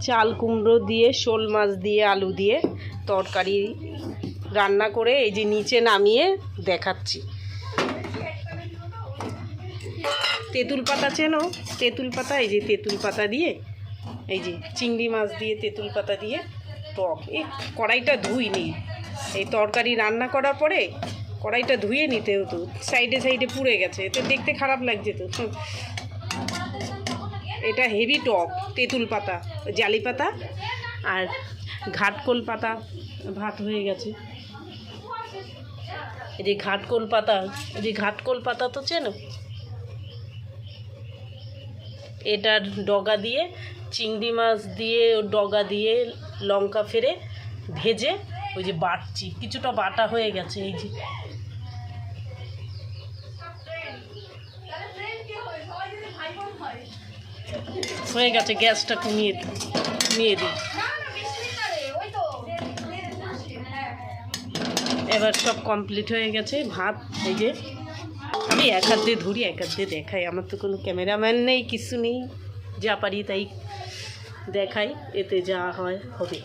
চাল কুমড়ো দিয়ে শোল মাছ দিয়ে আলু দিয়ে তরকারি রান্না করে এই যে নিচে নামিয়ে দেখাচ্ছি। তেঁতুল পাতা চেনো? তেঁতুল পাতা, এই যে তেঁতুল পাতা দিয়ে, এই যে চিংড়ি মাছ দিয়ে তেঁতুল পাতা দিয়ে টক। এই কড়াইটা ধুইনি, এই তরকারি রান্না করার পরে কড়াইটা ধুয়ে নিতে হতো, সাইডে সাইডে পুড়ে গেছে, এতে দেখতে খারাপ লাগছে তো। এটা হেভি টক, তেঁতুল পাতা, জালি পাতা আর ঘাটকোল পাতা। ভাত হয়ে গেছে। এই যে ঘাটকোল পাতা, এই যে ঘাটকোল পাতা তো চেনো? এটার ডগা দিয়ে চিংড়ি মাছ দিয়ে ডগা দিয়ে লঙ্কা ফেরে ভেজে ওই যে বাটছি, কিছুটা বাটা হয়ে গেছে। এই যে হয়ে গেছে, গ্যাসটা কমিয়ে দিই। এবার সব কমপ্লিট হয়ে গেছে। ভাত এই যে আমি এক হাত দিয়ে ধরি, এক হাত দিয়ে দেখাই, আমার তো কোনো ক্যামেরাম্যান নেই, কিছু নেই, যা পারি তাই দেখাই, এতে যা হয় হবে।